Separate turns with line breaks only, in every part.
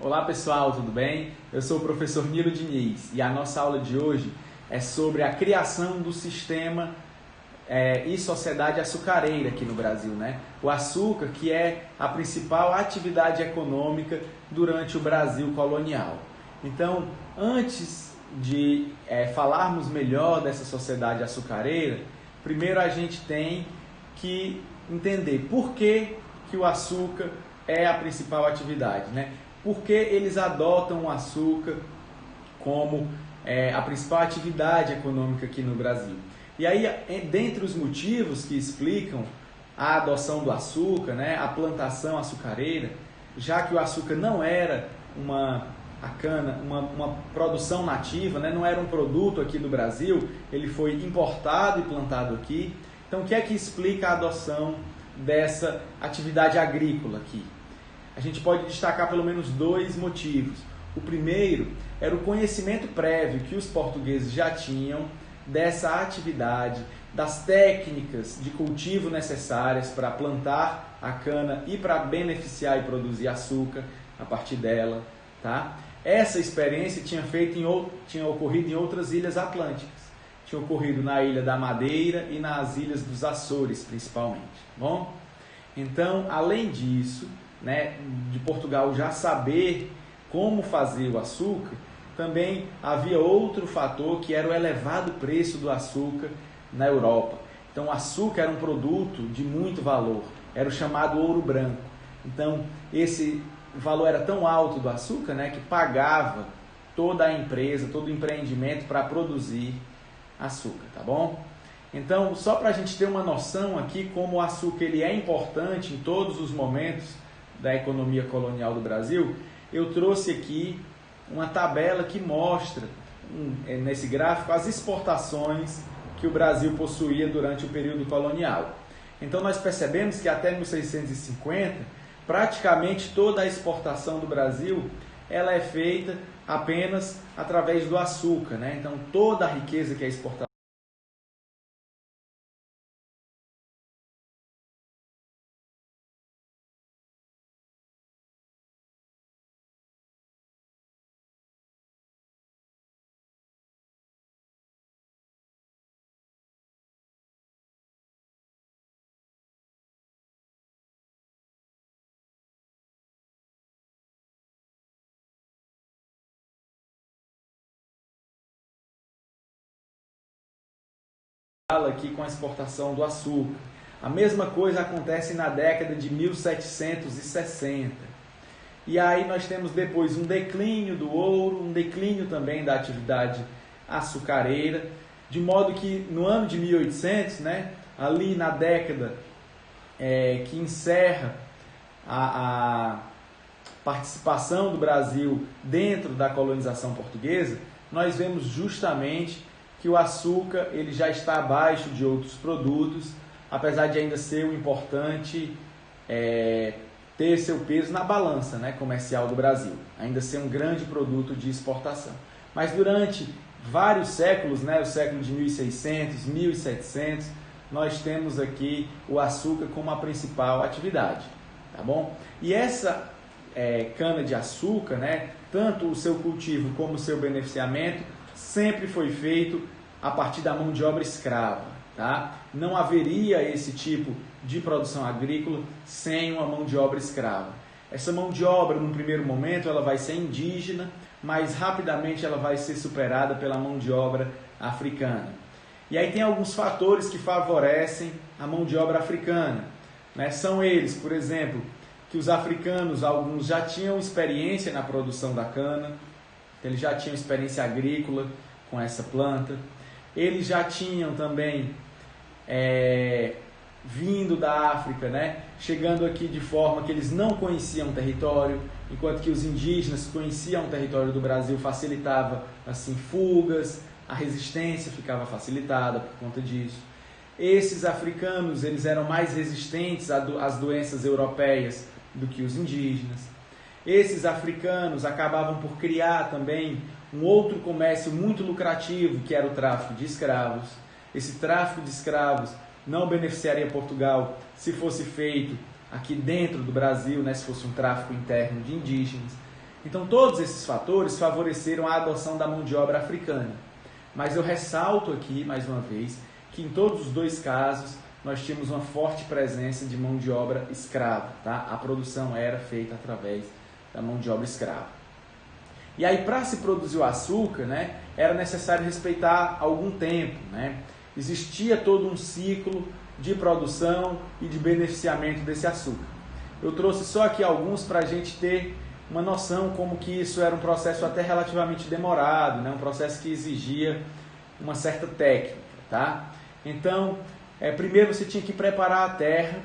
Olá pessoal, tudo bem? Eu sou o professor Nilo Diniz e a nossa aula de hoje é sobre a criação do sistema e sociedade açucareira aqui no Brasil, né? O açúcar, que é a principal atividade econômica durante o Brasil colonial. Então, antes de falarmos melhor dessa sociedade açucareira, primeiro a gente tem que entender por que o açúcar é a principal atividade, né? Por que eles adotam o açúcar como a principal atividade econômica aqui no Brasil? E aí, dentre os motivos que explicam a adoção do açúcar, né, a plantação açucareira, já que o açúcar não era uma produção nativa, né, não era um produto aqui do Brasil, ele foi importado e plantado aqui. Então, o que é que explica a adoção dessa atividade agrícola aqui? A gente pode destacar pelo menos dois motivos. O primeiro era o conhecimento prévio que os portugueses já tinham dessa atividade, das técnicas de cultivo necessárias para plantar a cana e para beneficiar e produzir açúcar a partir dela, tá? Essa experiência tinha ocorrido em outras ilhas atlânticas. Tinha ocorrido na Ilha da Madeira e nas Ilhas dos Açores, principalmente. Bom, então, além disso, né, de Portugal já saber como fazer o açúcar, também havia outro fator que era o elevado preço do açúcar na Europa. Então o açúcar era um produto de muito valor, era o chamado ouro branco. Então esse valor era tão alto do açúcar, né, que pagava toda a empresa, todo o empreendimento para produzir açúcar, tá bom? Então, só para a gente ter uma noção aqui como o açúcar ele é importante em todos os momentos da economia colonial do Brasil, eu trouxe aqui uma tabela que mostra, nesse gráfico, as exportações que o Brasil possuía durante o período colonial. Então nós percebemos que até 1650, praticamente toda a exportação do Brasil ela é feita apenas através do açúcar, né? Então toda a riqueza que é exportada aqui com a exportação do açúcar. A mesma coisa acontece na década de 1760. E aí nós temos depois um declínio do ouro, um declínio também da atividade açucareira, de modo que no ano de 1800, né, ali na década que encerra a participação do Brasil dentro da colonização portuguesa, nós vemos justamente que o açúcar ele já está abaixo de outros produtos, apesar de ainda ser um importante ter seu peso na balança, né, comercial do Brasil, ainda ser um grande produto de exportação. Mas durante vários séculos, né, o século de 1600, 1700, nós temos aqui o açúcar como a principal atividade, tá bom? E essa cana de açúcar, né, tanto o seu cultivo como o seu beneficiamento, sempre foi feito a partir da mão de obra escrava, tá? Não haveria esse tipo de produção agrícola sem uma mão de obra escrava. Essa mão de obra, num primeiro momento, ela vai ser indígena, mas rapidamente ela vai ser superada pela mão de obra africana. E aí tem alguns fatores que favorecem a mão de obra africana, né? São eles, por exemplo, que os africanos, alguns já tinham experiência na produção da cana, eles já tinham experiência agrícola com essa planta, eles já tinham também vindo da África, né, chegando aqui de forma que eles não conheciam o território, enquanto que os indígenas conheciam o território do Brasil, facilitava assim fugas, a resistência ficava facilitada por conta disso. Esses africanos eles eram mais resistentes às doenças europeias do que os indígenas. Esses africanos acabavam por criar também um outro comércio muito lucrativo, que era o tráfico de escravos. Esse tráfico de escravos não beneficiaria Portugal se fosse feito aqui dentro do Brasil, né, se fosse um tráfico interno de indígenas. Então todos esses fatores favoreceram a adoção da mão de obra africana. Mas eu ressalto aqui, mais uma vez, que em todos os dois casos nós tínhamos uma forte presença de mão de obra escrava, tá? A produção era feita através da mão de obra escrava. E aí, para se produzir o açúcar, né, era necessário respeitar algum tempo, né? Existia todo um ciclo de produção e de beneficiamento desse açúcar. Eu trouxe só aqui alguns para a gente ter uma noção como que isso era um processo até relativamente demorado, né? Um processo que exigia uma certa técnica, tá? Então, primeiro você tinha que preparar a terra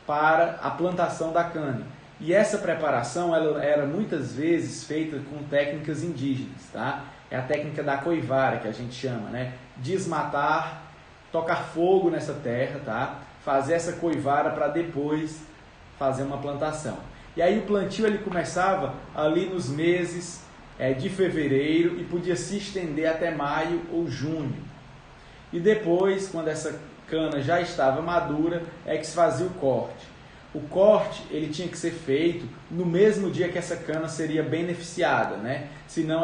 para a plantação da cana. E essa preparação ela era muitas vezes feita com técnicas indígenas, tá? É a técnica da coivara que a gente chama, né? Desmatar, tocar fogo nessa terra, tá? Fazer essa coivara para depois fazer uma plantação. E aí o plantio ele começava ali nos meses de fevereiro e podia se estender até maio ou junho. E depois, quando essa cana já estava madura, é que se fazia o corte. O corte ele tinha que ser feito no mesmo dia que essa cana seria beneficiada, né? Senão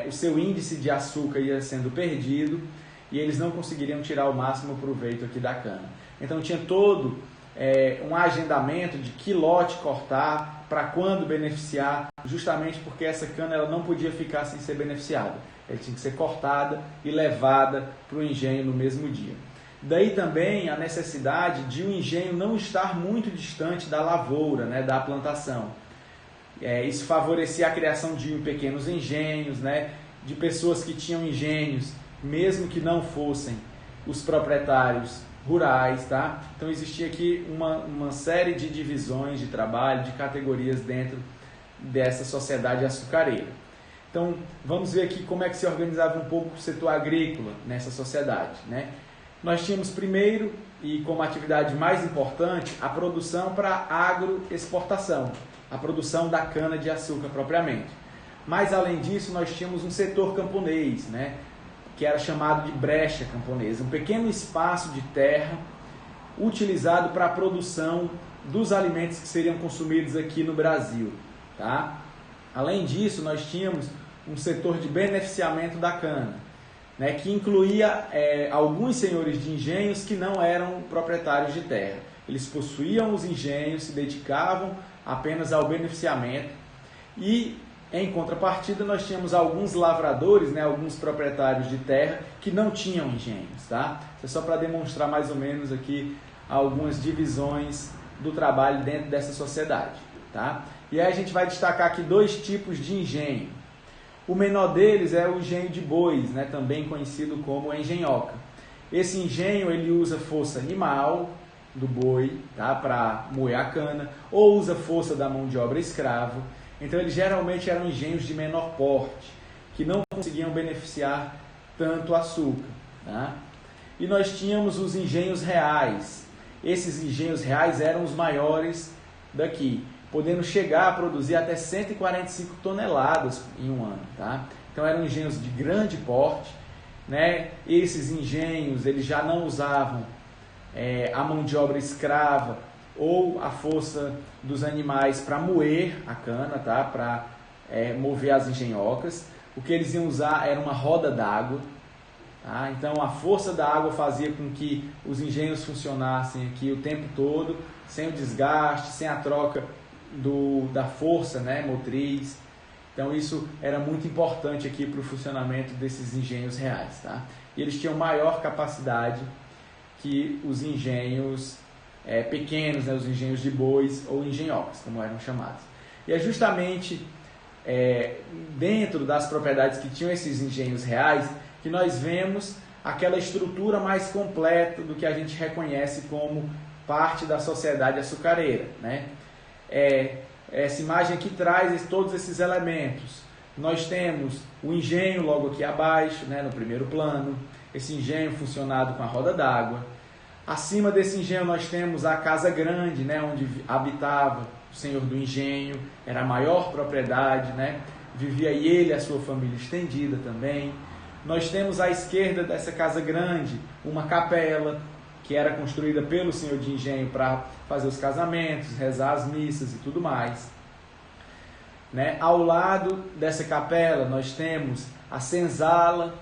o seu índice de açúcar ia sendo perdido e eles não conseguiriam tirar o máximo proveito aqui da cana. Então tinha todo um agendamento de que lote cortar, para quando beneficiar, justamente porque essa cana ela não podia ficar sem ser beneficiada. Ela tinha que ser cortada e levada para o engenho no mesmo dia. Daí também a necessidade de o engenho não estar muito distante da lavoura, né, da plantação. Isso favorecia a criação de pequenos engenhos, né, de pessoas que tinham engenhos, mesmo que não fossem os proprietários rurais, tá? Então existia aqui uma série de divisões de trabalho, de categorias dentro dessa sociedade açucareira. Então vamos ver aqui como é que se organizava um pouco o setor agrícola nessa sociedade, né? Nós tínhamos primeiro, e como atividade mais importante, a produção para agroexportação, a produção da cana de açúcar propriamente. Mas além disso nós tínhamos um setor camponês, né? Que era chamado de brecha camponesa, um pequeno espaço de terra utilizado para a produção dos alimentos que seriam consumidos aqui no Brasil, tá? Além disso, nós tínhamos um setor de beneficiamento da cana, né, que incluía alguns senhores de engenhos que não eram proprietários de terra. Eles possuíam os engenhos, se dedicavam apenas ao beneficiamento e, em contrapartida, nós tínhamos alguns lavradores, né, alguns proprietários de terra que não tinham engenhos, tá? Isso é só para demonstrar mais ou menos aqui algumas divisões do trabalho dentro dessa sociedade, tá? E aí a gente vai destacar aqui dois tipos de engenho. O menor deles é o engenho de bois, né, também conhecido como engenhoca. Esse engenho ele usa força animal do boi, tá, para moer a cana, ou usa força da mão de obra escravo. Então eles geralmente eram engenhos de menor porte, que não conseguiam beneficiar tanto açúcar, tá? E nós tínhamos os engenhos reais. Esses engenhos reais eram os maiores daqui, podendo chegar a produzir até 145 toneladas em um ano, tá? Então eram engenhos de grande porte, né? Esses engenhos eles já não usavam a mão de obra escrava ou a força dos animais para moer a cana, tá? Para mover as engenhocas. O que eles iam usar era uma roda d'água, tá? Então a força da água fazia com que os engenhos funcionassem aqui o tempo todo, sem o desgaste, sem a troca da força, né, motriz. Então isso era muito importante aqui para o funcionamento desses engenhos reais, tá? E eles tinham maior capacidade que os engenhos pequenos, né, os engenhos de bois ou engenhocas, como eram chamados. E é justamente dentro das propriedades que tinham esses engenhos reais que nós vemos aquela estrutura mais completa do que a gente reconhece como parte da sociedade açucareira, né? Essa imagem aqui traz todos esses elementos. Nós temos o engenho logo aqui abaixo, né, no primeiro plano, esse engenho funcionado com a roda d'água. Acima desse engenho nós temos a casa grande, né, onde habitava o senhor do engenho, era a maior propriedade, né, vivia ele e a sua família estendida também. Nós temos à esquerda dessa casa grande uma capela, que era construída pelo senhor de engenho para fazer os casamentos, rezar as missas e tudo mais. né? Ao lado dessa capela nós temos a senzala,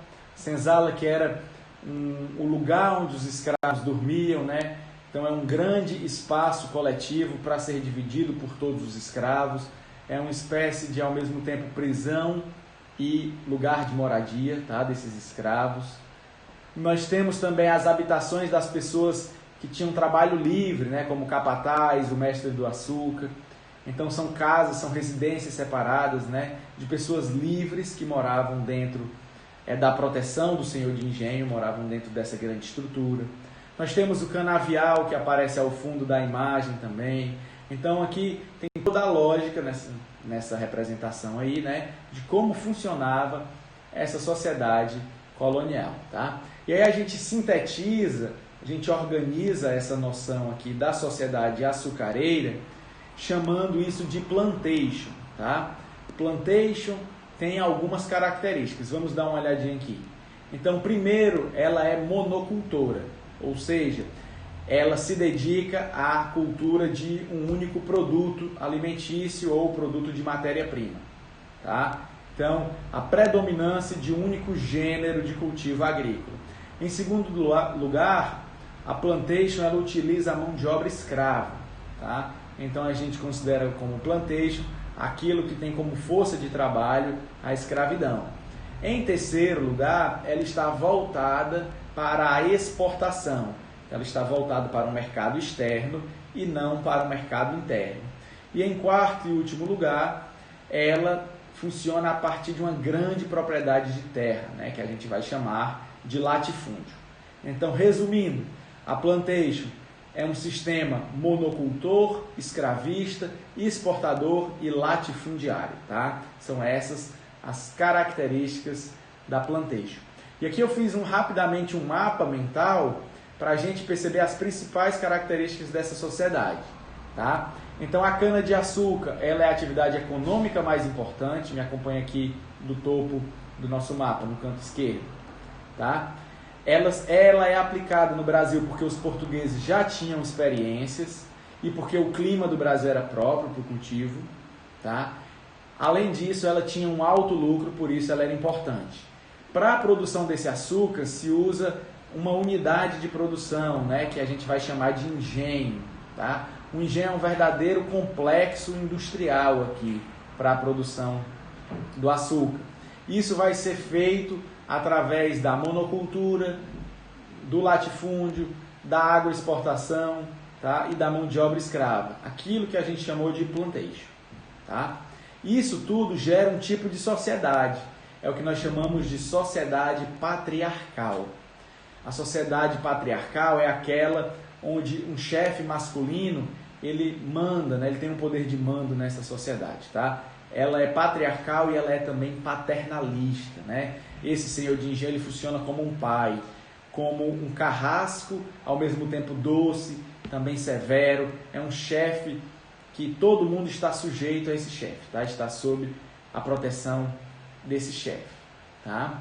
que era o lugar onde os escravos dormiam, né? Então é um grande espaço coletivo para ser dividido por todos os escravos. É uma espécie de, ao mesmo tempo, prisão e lugar de moradia, tá? Desses escravos. Nós temos também as habitações das pessoas que tinham trabalho livre, né? Como o capataz, o mestre do açúcar. Então são casas, são residências separadas, né? De pessoas livres que moravam dentro da proteção do senhor de engenho, moravam dentro dessa grande estrutura. Nós temos o canavial que aparece ao fundo da imagem também. Então aqui tem toda a lógica nessa representação aí, né? De como funcionava essa sociedade colonial, tá? E aí a gente sintetiza, a gente organiza essa noção aqui da sociedade açucareira, chamando isso de plantation, tá? Plantation tem algumas características, vamos dar uma olhadinha aqui. Então, primeiro, ela é monocultora, ou seja, ela se dedica à cultura de um único produto alimentício ou produto de matéria-prima, tá? Então, a predominância de um único gênero de cultivo agrícola. Em segundo lugar, a plantation ela utiliza a mão de obra escrava, tá? Então a gente considera como plantation aquilo que tem como força de trabalho a escravidão. Em terceiro lugar, ela está voltada para a exportação. Ela está voltada para o mercado externo e não para o mercado interno. E em quarto e último lugar, ela funciona a partir de uma grande propriedade de terra, né, que a gente vai chamar de latifúndio. Então, resumindo, a plantation é um sistema monocultor, escravista, exportador e latifundiário, tá? São essas as características da plantation. E aqui eu fiz rapidamente um mapa mental para a gente perceber as principais características dessa sociedade, tá? Então a cana-de-açúcar, ela é a atividade econômica mais importante, me acompanha aqui do topo do nosso mapa, no canto esquerdo, tá? Ela é aplicada no Brasil porque os portugueses já tinham experiências e porque o clima do Brasil era próprio para o cultivo, tá? Além disso, ela tinha um alto lucro, por isso ela era importante. Para a produção desse açúcar, se usa uma unidade de produção, né, que a gente vai chamar de engenho, tá? O engenho é um verdadeiro complexo industrial aqui para a produção do açúcar. Isso vai ser feito através da monocultura, do latifúndio, da agroexportação, tá? E da mão de obra escrava, aquilo que a gente chamou de plantation, tá? Isso tudo gera um tipo de sociedade, é o que nós chamamos de sociedade patriarcal. A sociedade patriarcal é aquela onde um chefe masculino ele manda, né? Ele tem um poder de mando nessa sociedade, tá? Ela é patriarcal e ela é também paternalista, né? Esse senhor de engenho ele funciona como um pai, como um carrasco, ao mesmo tempo doce, também severo. É um chefe que todo mundo está sujeito a esse chefe, tá? Está sob a proteção desse chefe, tá?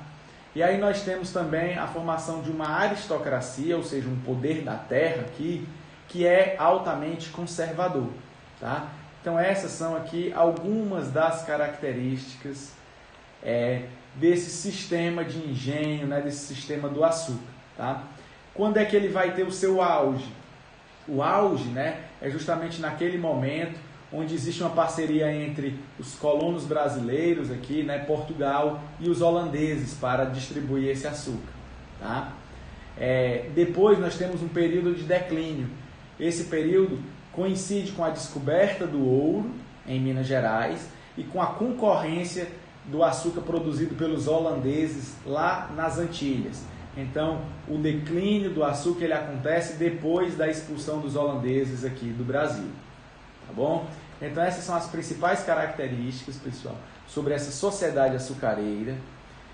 E aí nós temos também a formação de uma aristocracia, ou seja, um poder da terra aqui, que é altamente conservador, tá? Então essas são aqui algumas das características desse sistema de engenho, né, desse sistema do açúcar, tá? Quando é que ele vai ter o seu auge? O auge, né, é justamente naquele momento onde existe uma parceria entre os colonos brasileiros aqui, né, Portugal, e os holandeses para distribuir esse açúcar, tá? Depois nós temos um período de declínio. Esse período coincide com a descoberta do ouro em Minas Gerais e com a concorrência do açúcar produzido pelos holandeses lá nas Antilhas. Então, o declínio do açúcar ele acontece depois da expulsão dos holandeses aqui do Brasil, tá bom? Então, essas são as principais características, pessoal, sobre essa sociedade açucareira.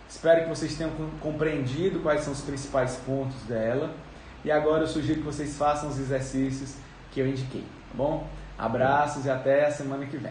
Espero que vocês tenham compreendido quais são os principais pontos dela. E agora eu sugiro que vocês façam os exercícios que eu indiquei, tá bom? Abraços e até a semana que vem.